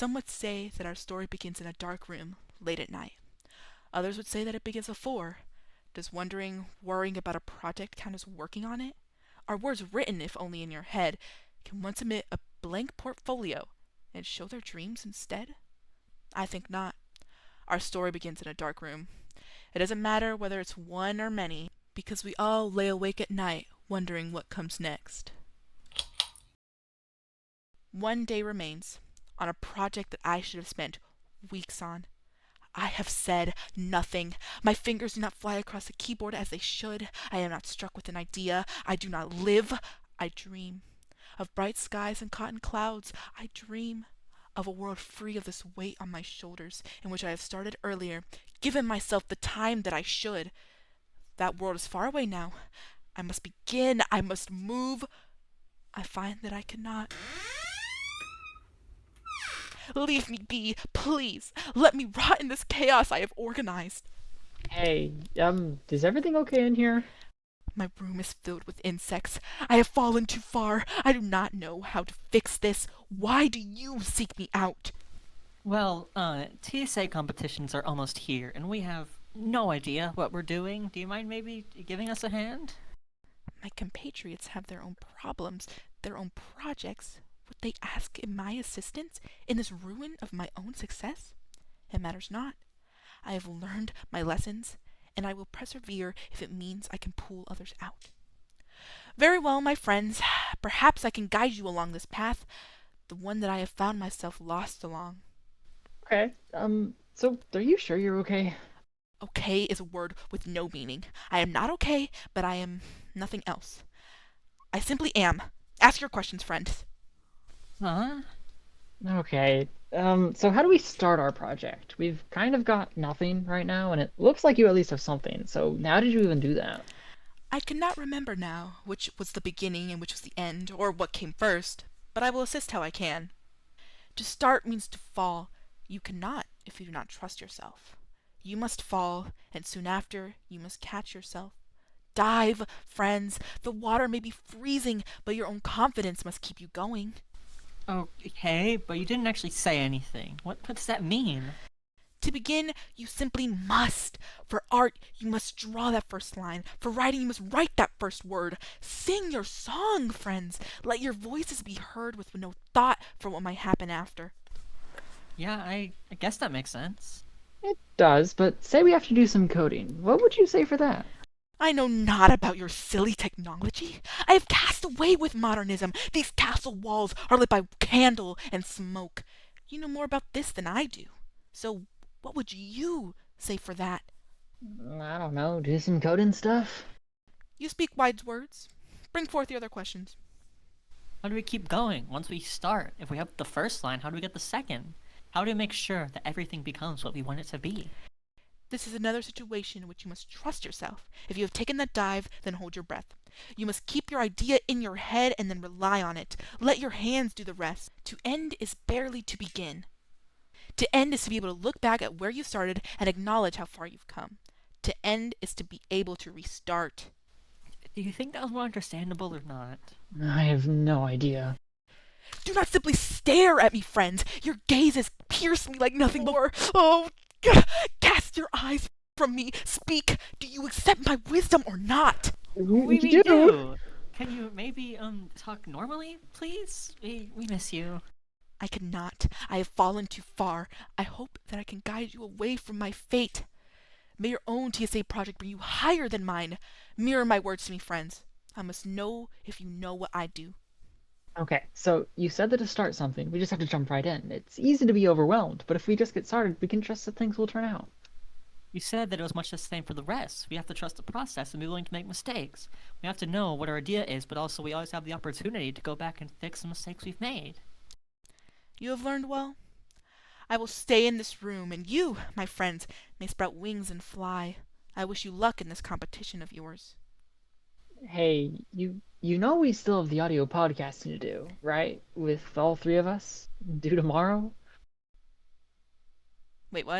Some would say that our story begins in a dark room, late at night. Others would say that it begins before. Does wondering, worrying about a project count as working on it? Are words written, if only in your head, can one submit a blank portfolio and show their dreams instead? I think not. Our story begins in a dark room. It doesn't matter whether it's one or many, because we all lay awake at night wondering what comes next. One day remains, on a project that I should have spent weeks on. I have said nothing. My fingers do not fly across the keyboard as they should. I am not struck with an idea. I do not live. I dream. Of bright skies and cotton clouds. I dream. Of a world free of this weight on my shoulders, in which I have started earlier, given myself the time that I should. That world is far away now. I must begin. I must move. I find that I cannot. Leave me be, please. Let me rot in this chaos I have organized. Hey, is everything okay in here? My room is filled with insects. I have fallen too far. I do not know how to fix this. Why do you seek me out? Well, TSA competitions are almost here, and we have no idea what we're doing. Do you mind maybe giving us a hand? My compatriots have their own problems, their own projects. Would they ask in my assistance in this ruin of my own success? It matters not. I have learned my lessons, and I will persevere if it means I can pull others out. Very well, my friends. Perhaps I can guide you along this path, the one that I have found myself lost along. Okay, so are you sure you're okay? Okay is a word with no meaning. I am not okay, but I am nothing else. I simply am. Ask your questions, friend. Huh? Okay, so how do we start our project? We've kind of got nothing right now, and it looks like you at least have something, so how did you even do that? I cannot remember now which was the beginning and which was the end, or what came first, but I will assist how I can. To start means to fall. You cannot if you do not trust yourself. You must fall, and soon after you must catch yourself. Dive, friends. The water may be freezing, but your own confidence must keep you going. Okay, but you didn't actually say anything. What does that mean? To begin, you simply must. For art, you must draw that first line. For writing, you must write that first word. Sing your song, friends. Let your voices be heard with no thought for what might happen after. Yeah, I guess that makes sense. It does, but say we have to do some coding. What would you say for that? I know not about your silly technology. I have cast away with modernism. These castle walls are lit by candle and smoke. You know more about this than I do. So what would you say for that? I don't know, do some coding stuff? You speak wise words. Bring forth the other questions. How do we keep going once we start? If we have the first line, how do we get the second? How do we make sure that everything becomes what we want it to be? This is another situation in which you must trust yourself. If you have taken that dive, then hold your breath. You must keep your idea in your head and then rely on it. Let your hands do the rest. To end is barely to begin. To end is to be able to look back at where you started and acknowledge how far you've come. To end is to be able to restart. Do you think that was more understandable or not? I have no idea. Do not simply stare at me, friends. Your gaze is pierced me like nothing before. Oh, cast your eyes from me. Speak. Do you accept my wisdom or not? We do! do. Can you maybe talk normally, please? We miss you. I cannot. I have fallen too far. I hope that I can guide you away from my fate. May your own TSA project bring you higher than mine. Mirror my words to me, friends. I must know if you know what I do. Okay, so you said that to start something, we just have to jump right in. It's easy to be overwhelmed, but if we just get started, we can trust that things will turn out. You said that it was much the same for the rest. We have to trust the process and be willing to make mistakes. We have to know what our idea is, but also we always have the opportunity to go back and fix the mistakes we've made. You have learned well? I will stay in this room, and you, my friends, may sprout wings and fly. I wish you luck in this competition of yours. Hey, you know we still have the audio podcasting to do, right? With all three of us? Due tomorrow? Wait, what?